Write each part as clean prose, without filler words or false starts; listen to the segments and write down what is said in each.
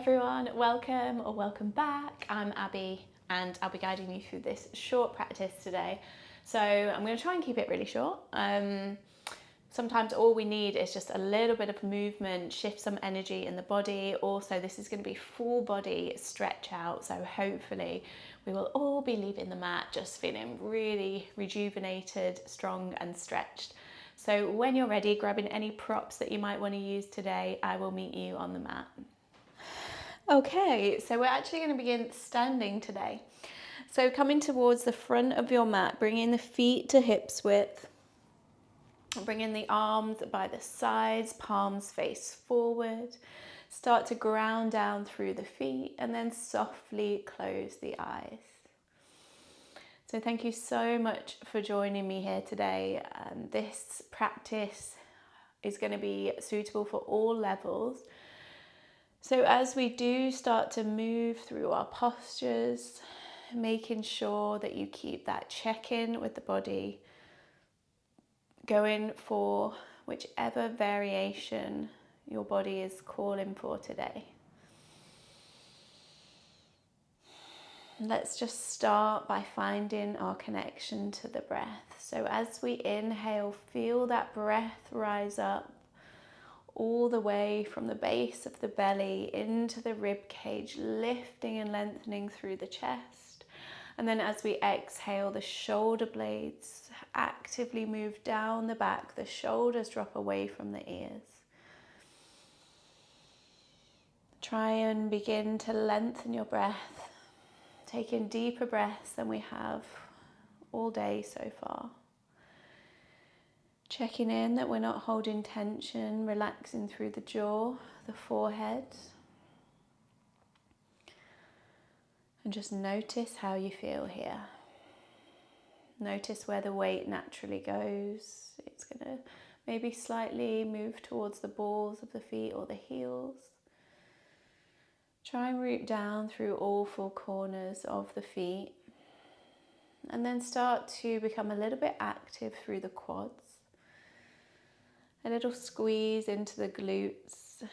everyone, welcome or welcome back. I'm Abby and I'll be guiding you through this short practice today. So I'm going to try and keep it really short. Sometimes all we need is just a little bit of movement, shift some energy in the body. Also, this is going to be full body stretch out, so hopefully we will all be leaving the mat just feeling really rejuvenated, strong and stretched. So when you're ready, grabbing any props that you might want to use today, I will meet you on the mat. Okay, so we're actually going to begin standing today. So coming towards the front of your mat, bringing the feet to hips width, bringing the arms by the sides, palms face forward. Start to ground down through the feet and then softly close the eyes. So thank you so much for joining me here today. This practice is going to be suitable for all levels. So as we do start to move through our postures, making sure that you keep that check-in with the body, going for whichever variation your body is calling for today. Let's just start by finding our connection to the breath. So as we inhale, feel that breath rise up all the way from the base of the belly into the rib cage, lifting and lengthening through the chest. And then as we exhale, the shoulder blades actively move down the back, the shoulders drop away from the ears. Try and begin to lengthen your breath, taking deeper breaths than we have all day so far. Checking in that we're not holding tension, relaxing through the jaw, the forehead. And just notice how you feel here. Notice where the weight naturally goes. It's going to maybe slightly move towards the balls of the feet or the heels. Try and root down through all four corners of the feet. And then start to become a little bit active through the quads. A little squeeze into the glutes,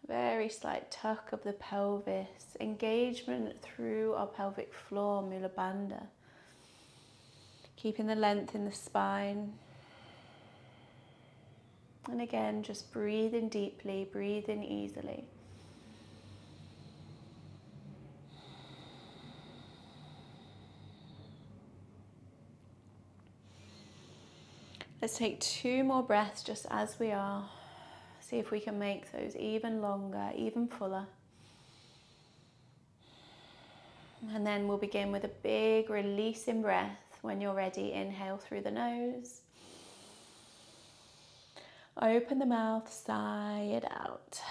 very slight tuck of the pelvis, engagement through our pelvic floor, Mula Bandha. Keeping the length in the spine. And again, just breathing deeply, breathing easily. Let's take 2 more breaths just as we are. See if we can make those even longer, even fuller. And then we'll begin with a big releasing breath. When you're ready, inhale through the nose. Open the mouth, sigh it out.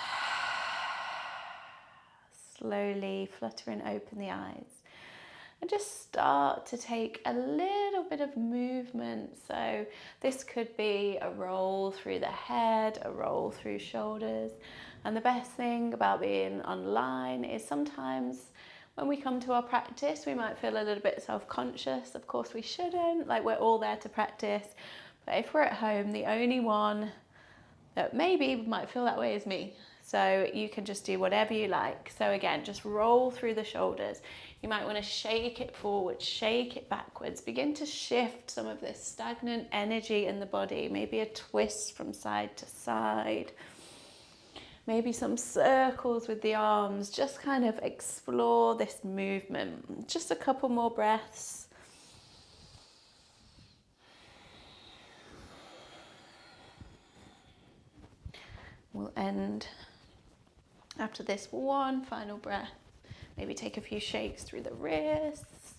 Slowly fluttering open the eyes. And just start to take a little bit of movement. So this could be a roll through the head, a roll through shoulders. And the best thing about being online is sometimes when we come to our practice, we might feel a little bit self-conscious. Of course we shouldn't, like we're all there to practice. But if we're at home, the only one that maybe might feel that way is me. So you can just do whatever you like. So again, just roll through the shoulders. You might want to shake it forward, shake it backwards. Begin to shift some of this stagnant energy in the body. Maybe a twist from side to side. Maybe some circles with the arms. Just kind of explore this movement. Just a couple more breaths. We'll end after this one final breath. Maybe take a few shakes through the wrists.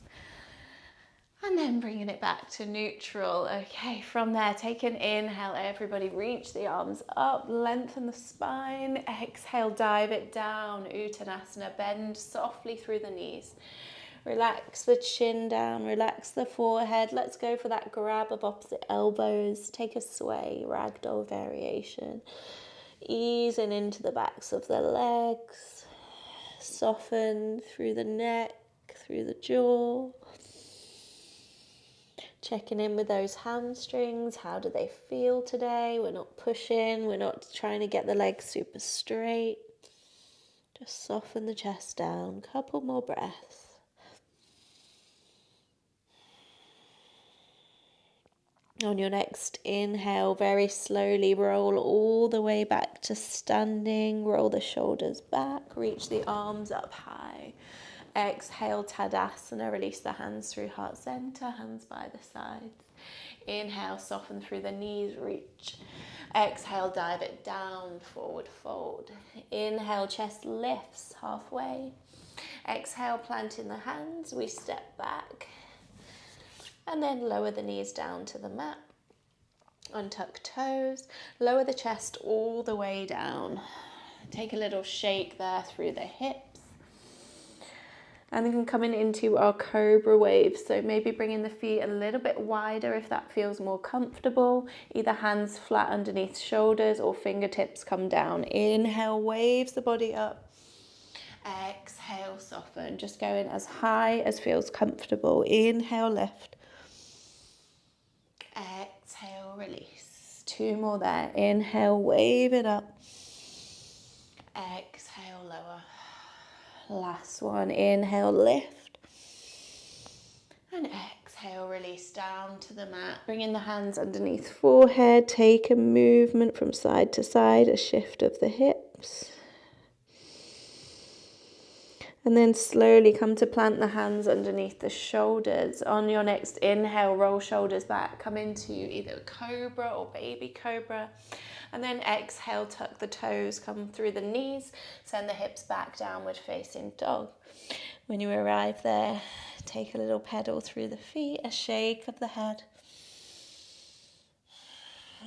And then bringing it back to neutral. Okay, from there, take an inhale. Everybody reach the arms up, lengthen the spine. Exhale, dive it down. Uttanasana, bend softly through the knees. Relax the chin down, relax the forehead. Let's go for that grab of opposite elbows. Take a sway, ragdoll variation. Easing into the backs of the legs. Soften through the neck, through the jaw. Checking in with those hamstrings. How do they feel today? We're not pushing. We're not trying to get the legs super straight. Just soften the chest down, couple more breaths. On your next inhale, very slowly roll all the way back to standing. Roll the shoulders back, reach the arms up high. Exhale, Tadasana, release the hands through heart center, hands by the sides. Inhale, soften through the knees, reach. Exhale, dive it down, forward fold. Inhale, chest lifts halfway. Exhale, plant in the hands, we step back. And then lower the knees down to the mat. Untuck toes, lower the chest all the way down. Take a little shake there through the hips. And then coming into our cobra wave. So maybe bringing the feet a little bit wider if that feels more comfortable. Either hands flat underneath shoulders or fingertips come down. Inhale, waves the body up. Exhale, soften. Just going as high as feels comfortable. Inhale, lift. Exhale, release. 2 more there. Inhale, wave it up. Exhale, lower. Last one. Inhale, lift. And exhale, release down to the mat. Bringing the hands underneath forehead. Take a movement from side to side, a shift of the hips. And then slowly come to plant the hands underneath the shoulders. On your next inhale, roll shoulders back. Come into either cobra or baby cobra. And then exhale, tuck the toes, come through the knees. Send the hips back, downward facing dog. When you arrive there, take a little pedal through the feet, a shake of the head.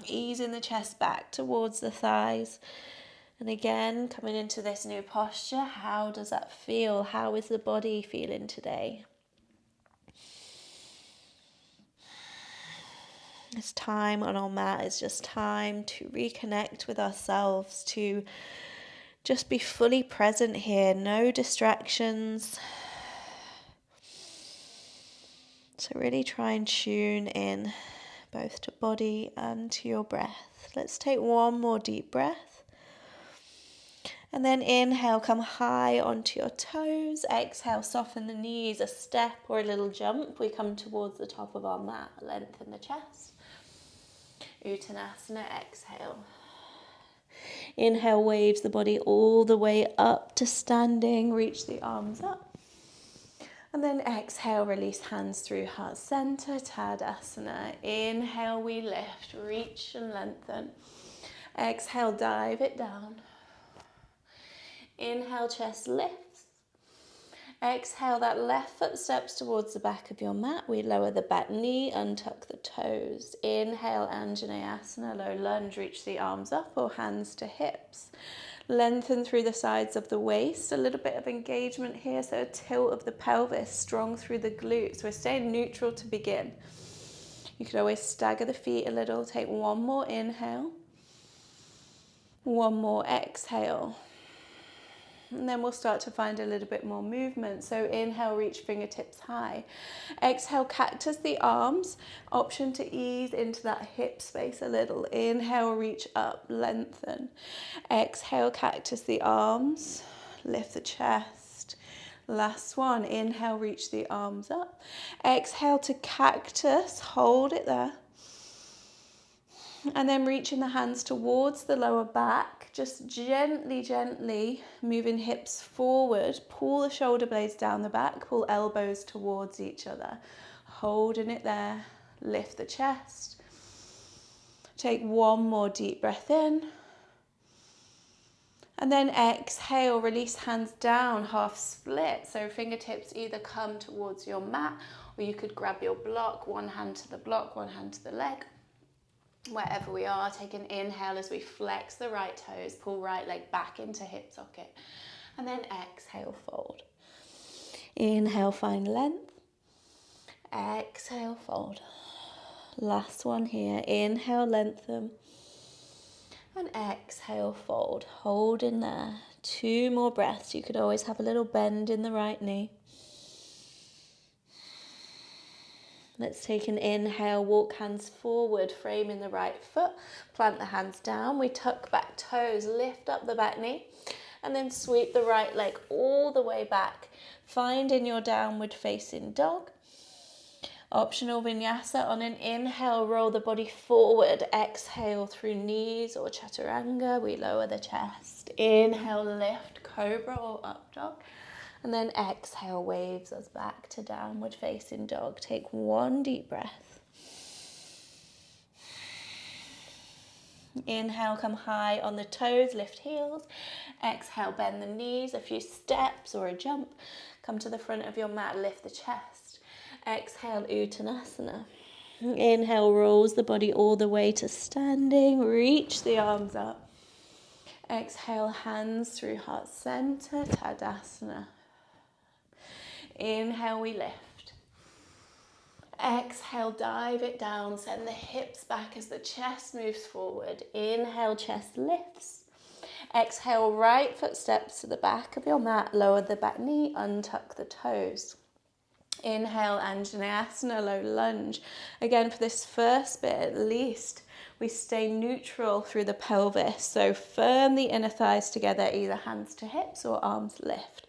Easing the chest back towards the thighs. And again, coming into this new posture, how does that feel? How is the body feeling today? This time on our mat is just time to reconnect with ourselves, to just be fully present here, no distractions. So really try and tune in both to body and to your breath. Let's take one more deep breath. And then inhale, come high onto your toes. Exhale, soften the knees, a step or a little jump. We come towards the top of our mat, lengthen the chest. Uttanasana, exhale. Inhale, waves the body all the way up to standing. Reach the arms up. And then exhale, release hands through heart center, Tadasana. Inhale, we lift, reach and lengthen. Exhale, dive it down. Inhale, chest lifts. Exhale, that left foot steps towards the back of your mat. We lower the back knee, untuck the toes. Inhale, Anjaneyasana, low lunge, reach the arms up or hands to hips. Lengthen through the sides of the waist, a little bit of engagement here, so a tilt of the pelvis, strong through the glutes. We're staying neutral to begin. You could always stagger the feet a little, take one more inhale, one more exhale. And then we'll start to find a little bit more movement. So inhale, reach fingertips high. Exhale, cactus the arms. Option to ease into that hip space a little. Inhale, reach up, lengthen. Exhale, cactus the arms. Lift the chest. Last one. Inhale, reach the arms up. Exhale to cactus. Hold it there. And then reaching the hands towards the lower back. Just gently, gently moving hips forward. Pull the shoulder blades down the back. Pull elbows towards each other. Holding it there. Lift the chest. Take one more deep breath in. And then exhale, release hands down, half split. So fingertips either come towards your mat or you could grab your block. One hand to the block, one hand to the leg. Wherever we are, take an inhale as we flex the right toes, pull right leg back into hip socket, and then exhale, fold. Inhale, find length. Exhale, fold. Last one here. Inhale, lengthen. And exhale, fold. Hold in there. 2 more breaths. You could always have a little bend in the right knee. Let's take an inhale, walk hands forward, framing the right foot. Plant the hands down. We tuck back toes, lift up the back knee. And then sweep the right leg all the way back. Find in your downward facing dog. Optional vinyasa. On an inhale, roll the body forward. Exhale through knees or chaturanga. We lower the chest. Inhale, lift, cobra or up dog. And then exhale, waves us back to downward facing dog. Take one deep breath. Inhale, come high on the toes, lift heels. Exhale, bend the knees, a few steps or a jump. Come to the front of your mat, lift the chest. Exhale, Uttanasana. Inhale, rolls the body all the way to standing. Reach the arms up. Exhale, hands through heart center, Tadasana. Inhale, we lift. Exhale, dive it down. Send the hips back as the chest moves forward. Inhale, chest lifts. Exhale, right foot steps to the back of your mat. Lower the back knee, untuck the toes. Inhale, Anjaneyasana, low lunge. Again, for this first bit at least, we stay neutral through the pelvis. So firm the inner thighs together, either hands to hips or arms lift.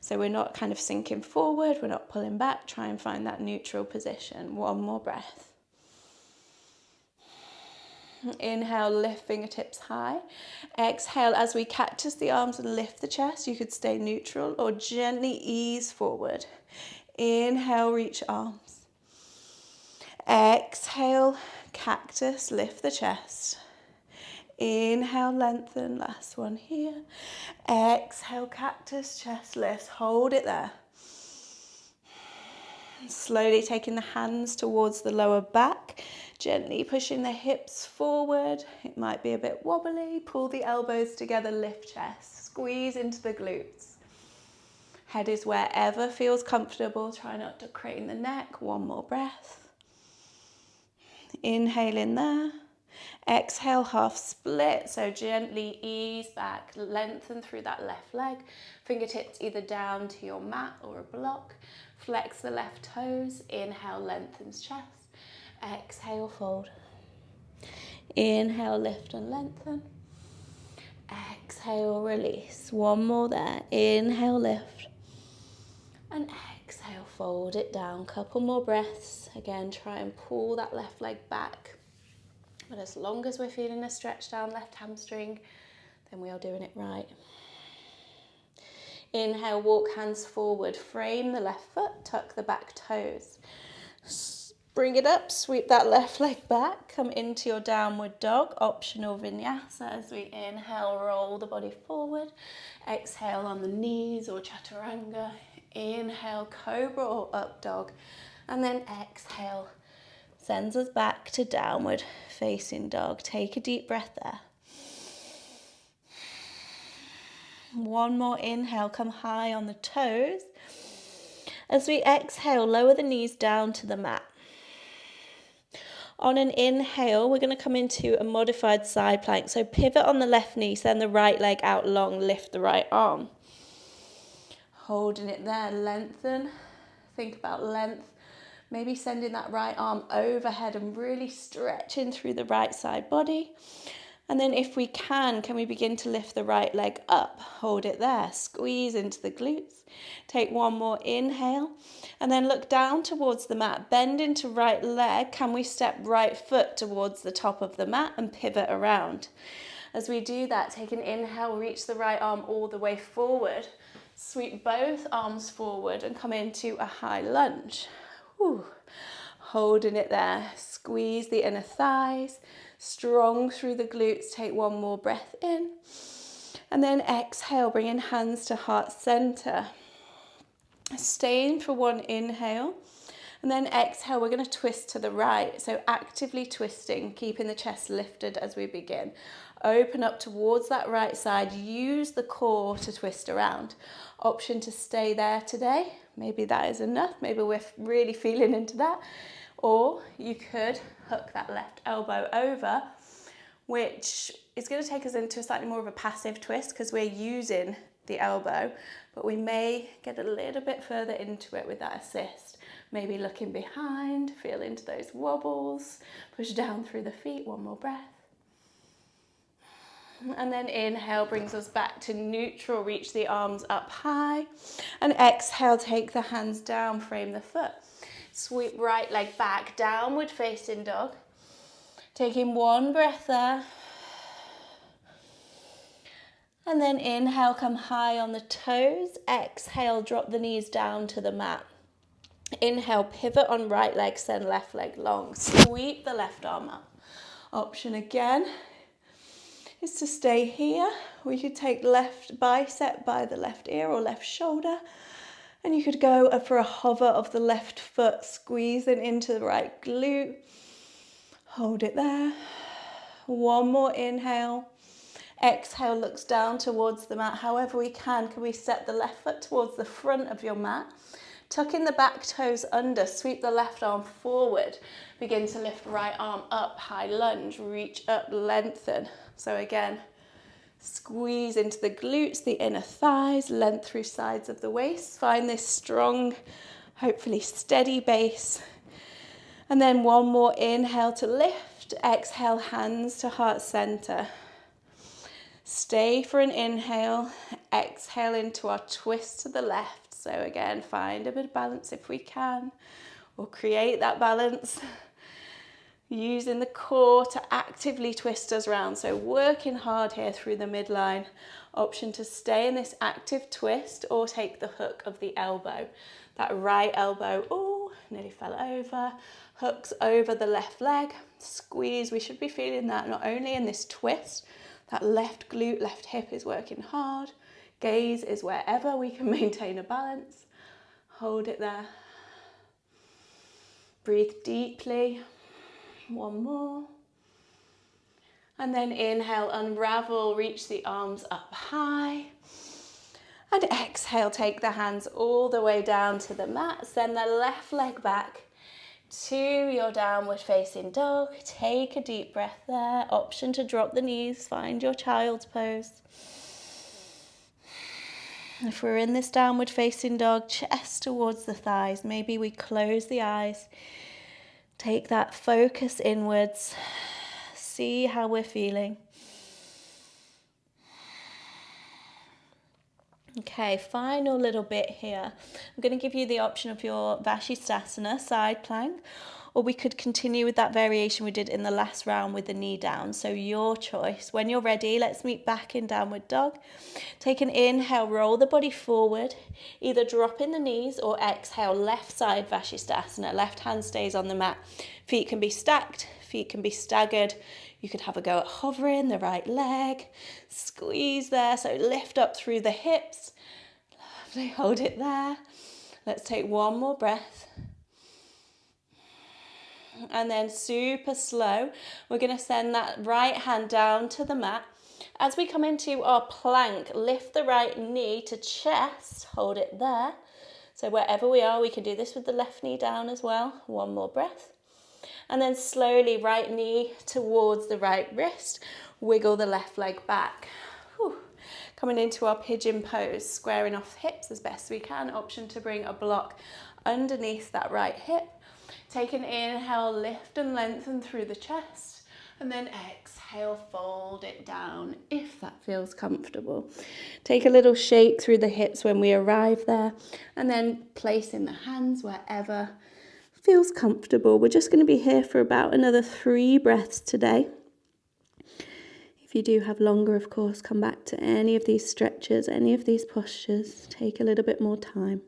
So we're not kind of sinking forward, we're not pulling back. Try and find that neutral position. One more breath. Inhale, lift fingertips high. Exhale, as we cactus the arms and lift the chest, you could stay neutral or gently ease forward. Inhale, reach arms. Exhale, cactus, lift the chest. Inhale, lengthen, last one here. Exhale, cactus, chest lifts, hold it there. Slowly taking the hands towards the lower back, gently pushing the hips forward. It might be a bit wobbly. Pull the elbows together, lift chest, squeeze into the glutes. Head is wherever feels comfortable. Try not to crane the neck. One more breath. Inhale in there. Exhale, half split. So gently ease back, lengthen through that left leg. Fingertips either down to your mat or a block. Flex the left toes. Inhale, lengthens chest. Exhale, fold. Inhale, lift and lengthen. Exhale, release. One more there. Inhale, lift. And exhale, fold it down. Couple more breaths. Again, try and pull that left leg back. But as long as we're feeling a stretch down left hamstring, then we are doing it right. Inhale, walk hands forward. Frame the left foot, tuck the back toes. Bring it up, sweep that left leg back. Come into your downward dog, optional vinyasa. As we inhale, roll the body forward. Exhale on the knees or chaturanga. Inhale, cobra or up dog. And then exhale, sends us back to downward facing dog. Take a deep breath there. One more inhale, come high on the toes. As we exhale, lower the knees down to the mat. On an inhale, we're going to come into a modified side plank. So pivot on the left knee, send the right leg out long, lift the right arm. Holding it there, lengthen. Think about length. Maybe sending that right arm overhead and really stretching through the right side body. And then if we can we begin to lift the right leg up? Hold it there, squeeze into the glutes. Take one more inhale and then look down towards the mat. Bend into right leg. Can we step right foot towards the top of the mat and pivot around? As we do that, take an inhale, reach the right arm all the way forward. Sweep both arms forward and come into a high lunge. Whew. Holding it there, squeeze the inner thighs, strong through the glutes. Take one more breath in and then exhale, bring in hands to heart center. Staying for one inhale and then exhale, we're going to twist to the right. So actively twisting, keeping the chest lifted as we begin. Open up towards that right side, use the core to twist around. Option to stay there today. Maybe that is enough. Maybe we're really feeling into that. Or you could hook that left elbow over, which is going to take us into slightly more of a passive twist because we're using the elbow, but we may get a little bit further into it with that assist. Maybe looking behind, feel into those wobbles, push down through the feet. One more breath. And then inhale brings us back to neutral. Reach the arms up high. And exhale, take the hands down, frame the foot. Sweep right leg back, downward facing dog. Taking one breath there. And then inhale, come high on the toes. Exhale, drop the knees down to the mat. Inhale, pivot on right leg, send left leg long. Sweep the left arm up. Option again is to stay here. We could take left bicep by the left ear or left shoulder. And you could go for a hover of the left foot, squeezing into the right glute. Hold it there. One more inhale. Exhale, looks down towards the mat. However we can we set the left foot towards the front of your mat. Tuck in the back toes under, sweep the left arm forward. Begin to lift right arm up, high lunge, reach up, lengthen. So again, squeeze into the glutes, the inner thighs, length through sides of the waist. Find this strong, hopefully steady base. And then one more inhale to lift. Exhale, hands to heart center. Stay for an inhale. Exhale into our twist to the left. So again, find a bit of balance if we can, or create that balance. Using the core to actively twist us round. So working hard here through the midline. Option to stay in this active twist or take the hook of the elbow. That right elbow, oh, nearly fell over. Hooks over the left leg. Squeeze, we should be feeling that not only in this twist, that left glute, left hip is working hard. Gaze is wherever we can maintain a balance. Hold it there. Breathe deeply. One more. And then inhale, unravel, reach the arms up high. And exhale, take the hands all the way down to the mat. Send the left leg back to your downward facing dog. Take a deep breath there. Option to drop the knees, find your child's pose. If we're in this downward facing dog, chest towards the thighs, maybe we close the eyes. Take that focus inwards. See how we're feeling. Okay, final little bit here. I'm going to give you the option of your Vashisthasana, side plank, or we could continue with that variation we did in the last round with the knee down. So your choice. When you're ready, let's meet back in downward dog. Take an inhale, roll the body forward, either drop in the knees or exhale, left side Vashisthasana. Left hand stays on the mat. Feet can be stacked, feet can be staggered. You could have a go at hovering the right leg. Squeeze there, so lift up through the hips. Lovely, hold it there. Let's take one more breath. And then super slow, we're going to send that right hand down to the mat. As we come into our plank, lift the right knee to chest, hold it there. So wherever we are, we can do this with the left knee down as well. One more breath. And then slowly right knee towards the right wrist, wiggle the left leg back. Whew. Coming into our pigeon pose, squaring off hips as best we can. Option to bring a block underneath that right hip. Take an inhale, lift and lengthen through the chest, and then exhale, fold it down if that feels comfortable. Take a little shake through the hips when we arrive there, and then placing the hands wherever feels comfortable. We're just going to be here for about another 3 breaths today. If you do have longer, of course, come back to any of these stretches, any of these postures. Take a little bit more time.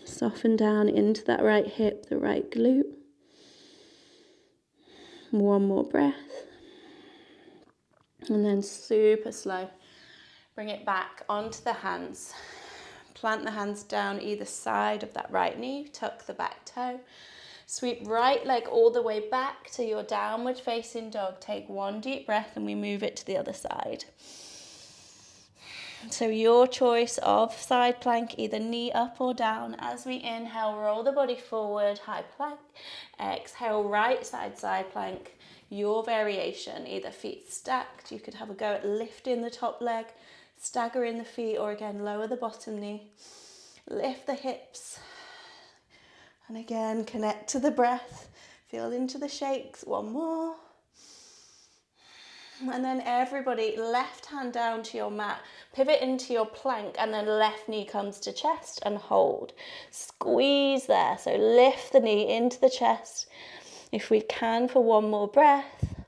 Soften down into that right hip, the right glute. One more breath. And then super slow, bring it back onto the hands. Plant the hands down either side of that right knee, tuck the back toe. Sweep right leg all the way back to your downward facing dog. Take one deep breath and we move it to the other side. So your choice of side plank, either knee up or down. As we inhale, roll the body forward, high plank. Exhale, right side plank. Your variation, either feet stacked. You could have a go at lifting the top leg, staggering the feet, or again, lower the bottom knee. Lift the hips. And again, connect to the breath. Feel into the shakes. One more. And then everybody, left hand down to your mat, pivot into your plank, and then left knee comes to chest and hold. Squeeze there, so lift the knee into the chest. If we can, for one more breath.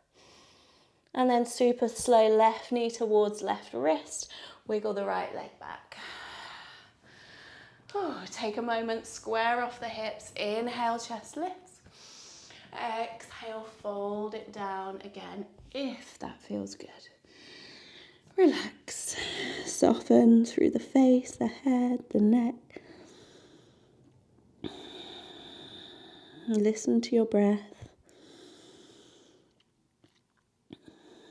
And then super slow, left knee towards left wrist. Wiggle the right leg back. Take a moment, square off the hips. Inhale, chest lifts. Exhale, fold it down again, if that feels good. Relax. Soften through the face, the head, the neck. Listen to your breath.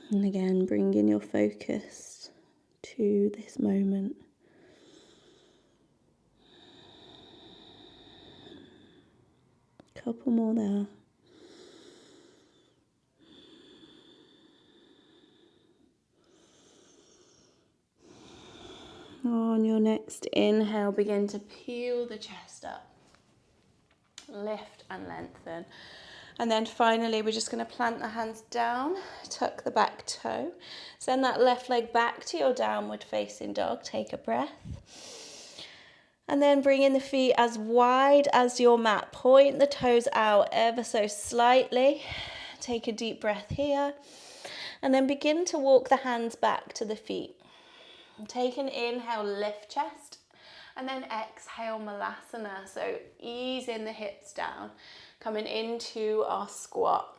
And again, bring in your focus to this moment. Couple more there. On your next inhale, begin to peel the chest up. Lift and lengthen. And then finally, we're just going to plant the hands down, tuck the back toe. Send that left leg back to your downward facing dog. Take a breath. And then bring in the feet as wide as your mat. Point the toes out ever so slightly. Take a deep breath here. And then begin to walk the hands back to the feet. Take an inhale, lift chest. And then exhale, malasana. So ease in the hips down. Coming into our squat.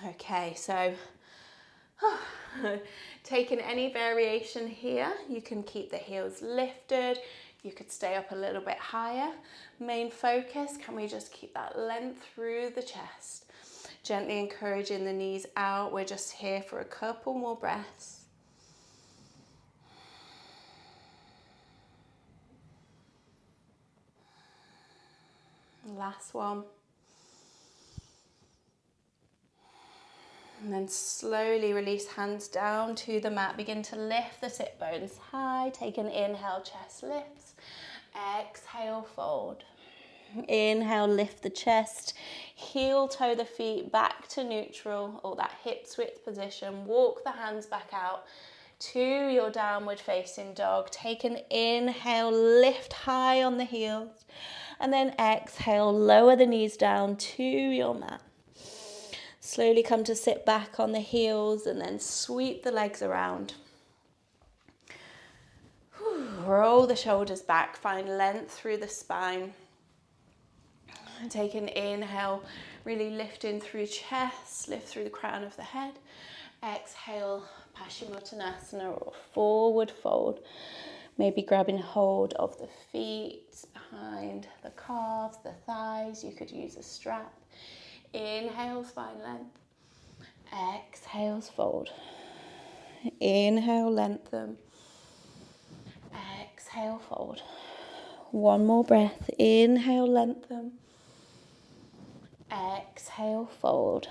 Okay, so taking any variation here. You can keep the heels lifted. You could stay up a little bit higher. Main focus, can we just keep that length through the chest? Gently encouraging the knees out. We're just here for a couple more breaths. Last one. And then slowly release hands down to the mat. Begin to lift the sit bones high. Take an inhale, chest lifts. Exhale, fold. Inhale, lift the chest. Heel toe the feet back to neutral or that hips width position. Walk the hands back out to your downward facing dog. Take an inhale, lift high on the heels. And then exhale, lower the knees down to your mat. Slowly come to sit back on the heels and then sweep the legs around. Roll the shoulders back, find length through the spine. Take an inhale, really lifting through chest, lift through the crown of the head. Exhale, Paschimottanasana or forward fold. Maybe grabbing hold of the feet behind the calves, the thighs. You could use a strap. Inhale, spine length. Exhales, fold. Inhale, lengthen. Exhale, fold. One more breath. Inhale, lengthen. Exhale, fold.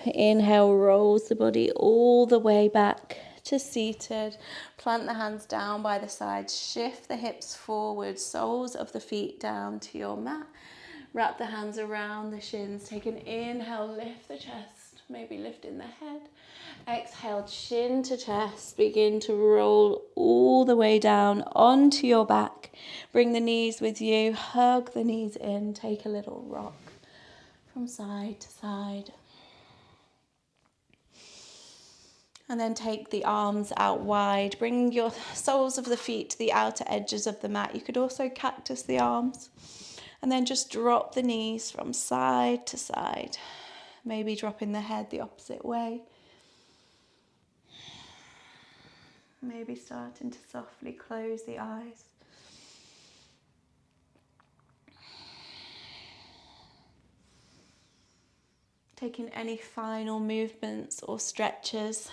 Inhale, rolls the body all the way back to seated. Plant the hands down by the sides. Shift the hips forward, soles of the feet down to your mat. Wrap the hands around the shins. Take an inhale, lift the chest, maybe lifting the head. Exhale, chin to chest. Begin to roll all the way down onto your back. Bring the knees with you. Hug the knees in. Take a little rock from side to side. And then take the arms out wide. Bring your soles of the feet to the outer edges of the mat. You could also cactus the arms. And then just drop the knees from side to side. Maybe dropping the head the opposite way. Maybe starting to softly close the eyes. Taking any final movements or stretches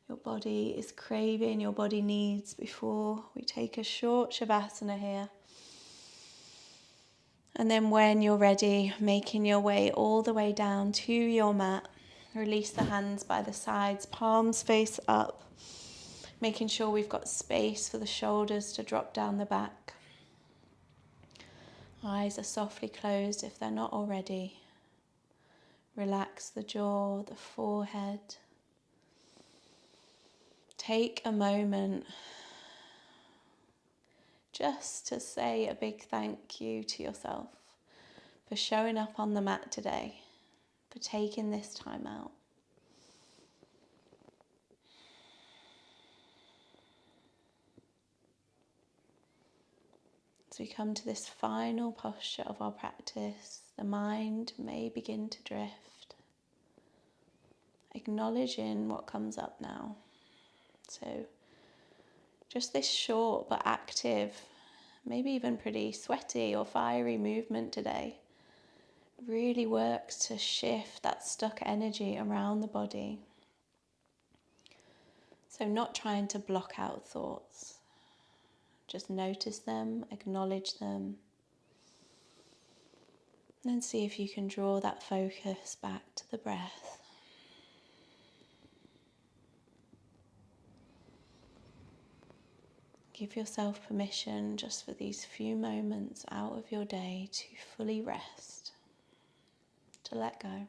your body is craving, your body needs before we take a short Shavasana here. And then when you're ready, making your way all the way down to your mat. Release the hands by the sides, palms face up. Making sure we've got space for the shoulders to drop down the back. Eyes are softly closed if they're not already. Relax the jaw, the forehead. take a moment just to say a big thank you to yourself for showing up on the mat today, for taking this time out. As we come to this final posture of our practice, the mind may begin to drift, acknowledging what comes up now. So just this short but active, maybe even pretty sweaty or fiery movement today really works to shift that stuck energy around the body. So not trying to block out thoughts, just notice them, acknowledge them, and then see if you can draw that focus back to the breath. Give yourself permission just for these few moments out of your day to fully rest, to let go.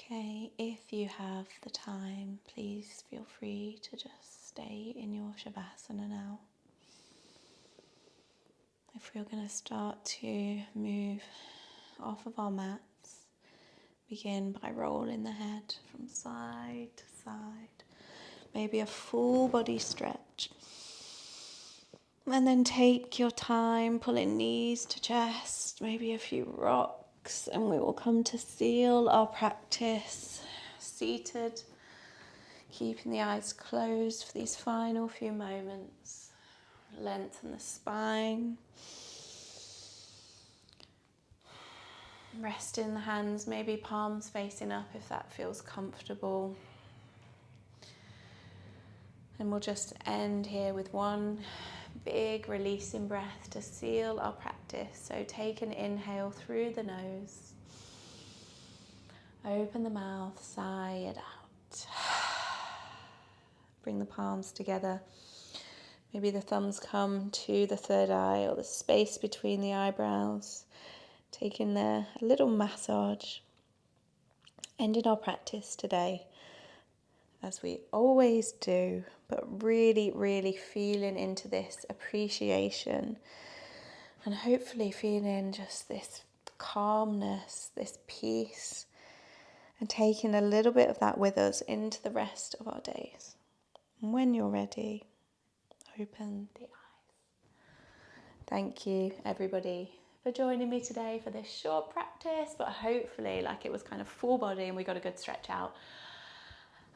Okay, if you have the time, please feel free to just stay in your Shavasana now. If we're going to start to move off of our mats, begin by rolling the head from side to side, maybe a full body stretch. And then take your time, pulling knees to chest, maybe a few rocks, and we will come to seal our practice seated, keeping the eyes closed for these final few moments. Lengthen the spine. Rest in the hands, maybe palms facing up if that feels comfortable. And we'll just end here with one big releasing breath to seal our practice. So take an inhale through the nose. Open the mouth, sigh it out. Bring the palms together. Maybe the thumbs come to the third eye or the space between the eyebrows. Taking a little massage. Ending our practice today, as we always do, but really, really feeling into this appreciation and hopefully feeling just this calmness, this peace, and taking a little bit of that with us into the rest of our days. And when you're ready, open the eyes. Thank you, everybody, for joining me today for this short practice, but hopefully like it was kind of full body and we got a good stretch out.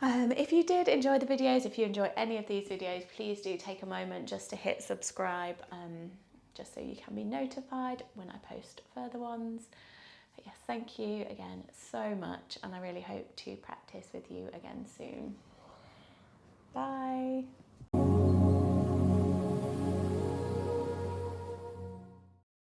If you did enjoy the videos, if you enjoy any of these videos, please do take a moment just to hit subscribe, just so you can be notified when I post further ones. But yes, thank you again so much, and I really hope to practice with you again soon. Bye.